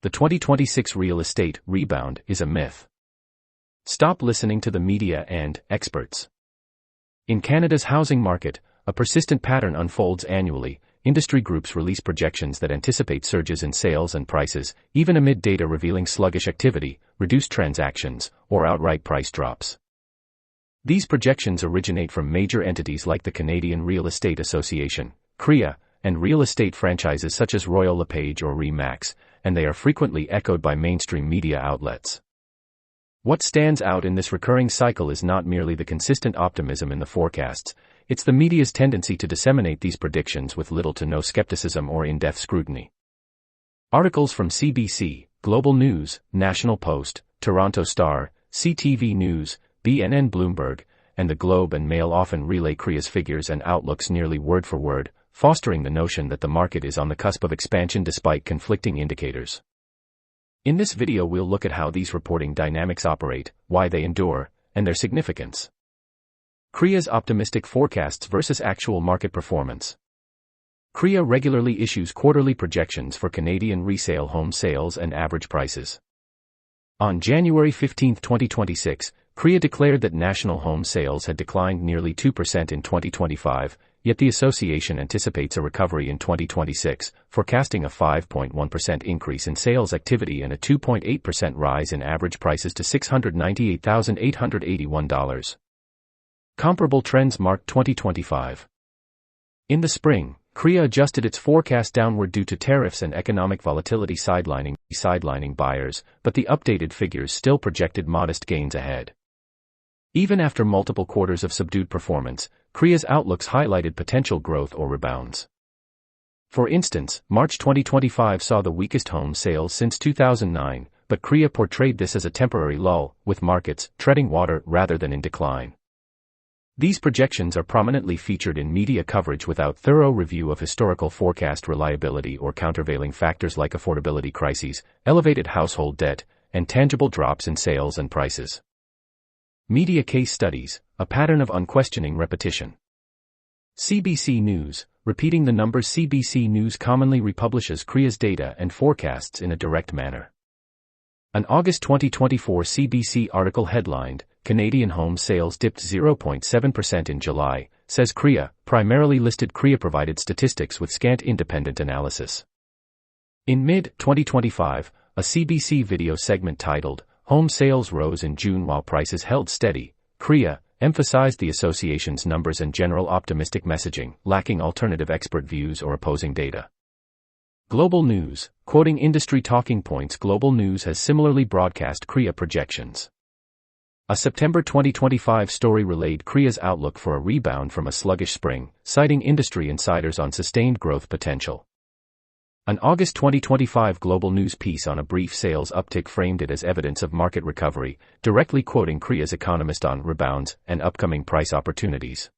The 2026 real estate rebound is a myth. Stop listening to the media and experts. In Canada's housing market, a persistent pattern unfolds annually. Industry groups release projections that anticipate surges in sales and prices, even amid data revealing sluggish activity, reduced transactions, or outright price drops. These projections originate from major entities like the Canadian Real Estate Association, CREA, and real estate franchises such as Royal LePage or RE/MAX, and they are frequently echoed by mainstream media outlets. What stands out in this recurring cycle is not merely the consistent optimism in the forecasts, it's the media's tendency to disseminate these predictions with little to no skepticism or in-depth scrutiny. Articles from CBC, Global News, National Post, Toronto Star, CTV News, BNN Bloomberg, and the Globe and Mail often relay CREA's figures and outlooks nearly word for word, fostering the notion that the market is on the cusp of expansion despite conflicting indicators. In this video we'll look at how these reporting dynamics operate, why they endure, and their significance. CREA's optimistic forecasts versus actual market performance. CREA regularly issues quarterly projections for Canadian resale home sales and average prices. On January 15, 2026, CREA declared that national home sales had declined nearly 2% in 2025, yet the association anticipates a recovery in 2026, forecasting a 5.1% increase in sales activity and a 2.8% rise in average prices to $698,881. Comparable trends marked 2025. In the spring, CREA adjusted its forecast downward due to tariffs and economic volatility sidelining buyers, but the updated figures still projected modest gains ahead. Even after multiple quarters of subdued performance, CREA's outlooks highlighted potential growth or rebounds. For instance, March 2025 saw the weakest home sales since 2009, but CREA portrayed this as a temporary lull, with markets treading water rather than in decline. These projections are prominently featured in media coverage without thorough review of historical forecast reliability or countervailing factors like affordability crises, elevated household debt, and tangible drops in sales and prices. Media case studies, a pattern of unquestioning repetition. CBC News, repeating the numbers. CBC News commonly republishes CREA's data and forecasts in a direct manner. An August 2024 CBC article headlined, "Canadian home sales dipped 0.7% in July," says CREA, primarily listed CREA-provided statistics with scant independent analysis. In mid-2025, a CBC video segment titled, "Home Sales Rose in June While Prices Held Steady," CREA emphasized the association's numbers and general optimistic messaging, lacking alternative expert views or opposing data. Global News, quoting industry talking points. Global News has similarly broadcast CREA projections. A September 2025 story relayed CREA's outlook for a rebound from a sluggish spring, citing industry insiders on sustained growth potential. An August 2025 Global News piece on a brief sales uptick framed it as evidence of market recovery, directly quoting CREA's economist on rebounds and upcoming price opportunities.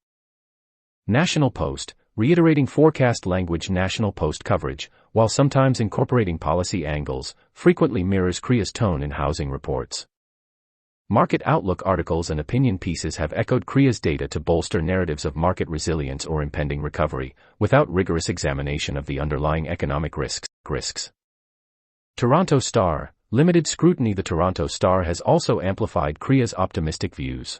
National Post, reiterating forecast language. National Post coverage, while sometimes incorporating policy angles, frequently mirrors CREA's tone in housing reports. Market outlook articles and opinion pieces have echoed CREA's data to bolster narratives of market resilience or impending recovery, without rigorous examination of the underlying economic risks. Toronto Star, limited scrutiny. The Toronto Star has also amplified CREA's optimistic views.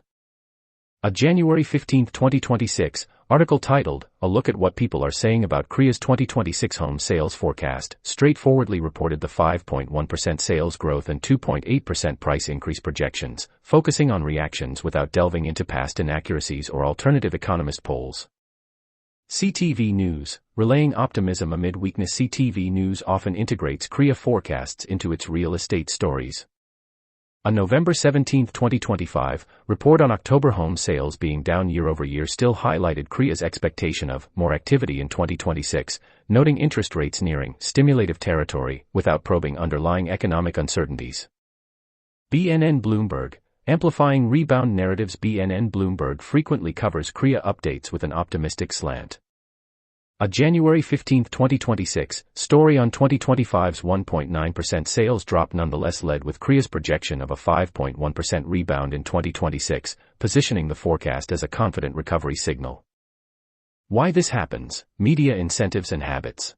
A January 15, 2026, article titled, "A Look at What People Are Saying About CREA's 2026 Home Sales Forecast," straightforwardly reported the 5.1% sales growth and 2.8% price increase projections, focusing on reactions without delving into past inaccuracies or alternative economist polls. CTV News, relaying optimism amid weakness. CTV News often integrates CREA forecasts into its real estate stories. A November 17, 2025, report on October home sales being down year-over-year still highlighted CREA's expectation of more activity in 2026, noting interest rates nearing stimulative territory without probing underlying economic uncertainties. BNN Bloomberg, amplifying rebound narratives. BNN Bloomberg frequently covers CREA updates with an optimistic slant. A January 15, 2026, story on 2025's 1.9% sales drop nonetheless led with CREA's projection of a 5.1% rebound in 2026, positioning the forecast as a confident recovery signal. Why this happens: media incentives and habits.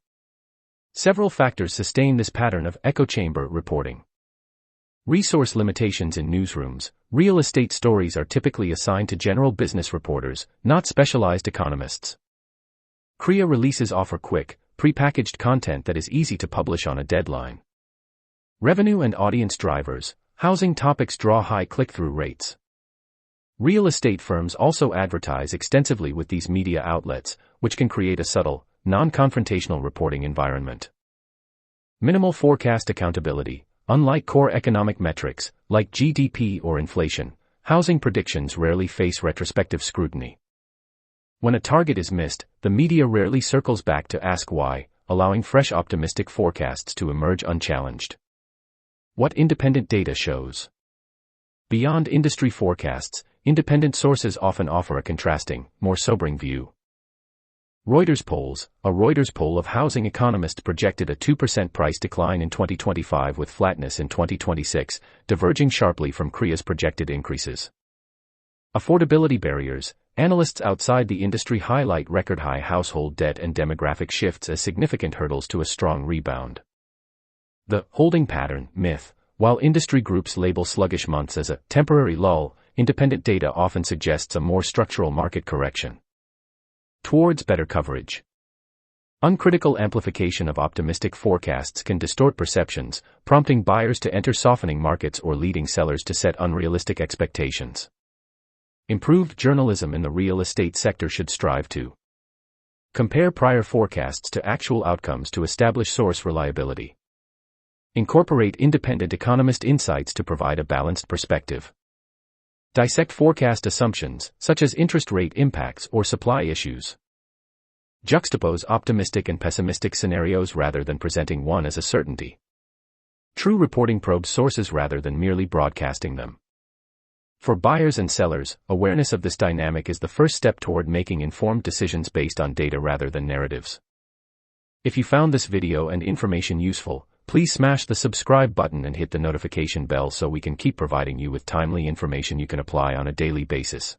Several factors sustain this pattern of echo chamber reporting. Resource limitations in newsrooms. Real estate stories are typically assigned to general business reporters, not specialized economists. CREA releases offer quick, prepackaged content that is easy to publish on a deadline. Revenue and audience drivers. Housing topics draw high click-through rates. Real estate firms also advertise extensively with these media outlets, which can create a subtle, non-confrontational reporting environment. Minimal forecast accountability. Unlike core economic metrics, like GDP or inflation, housing predictions rarely face retrospective scrutiny. When a target is missed, the media rarely circles back to ask why, allowing fresh optimistic forecasts to emerge unchallenged. What independent data shows? Beyond industry forecasts, independent sources often offer a contrasting, more sobering view. Reuters polls. A Reuters poll of housing economists projected a 2% price decline in 2025 with flatness in 2026, diverging sharply from CREA's projected increases. Affordability barriers. Analysts outside the industry highlight record-high household debt and demographic shifts as significant hurdles to a strong rebound. The holding pattern myth. While industry groups label sluggish months as a temporary lull, independent data often suggests a more structural market correction towards better coverage. Uncritical amplification of optimistic forecasts can distort perceptions, prompting buyers to enter softening markets or leading sellers to set unrealistic expectations. Improved journalism in the real estate sector should strive to compare prior forecasts to actual outcomes to establish source reliability. Incorporate independent economist insights to provide a balanced perspective. Dissect forecast assumptions, such as interest rate impacts or supply issues. Juxtapose optimistic and pessimistic scenarios rather than presenting one as a certainty. True reporting probes sources rather than merely broadcasting them. For buyers and sellers, awareness of this dynamic is the first step toward making informed decisions based on data rather than narratives. If you found this video and information useful, please smash the subscribe button and hit the notification bell so we can keep providing you with timely information you can apply on a daily basis.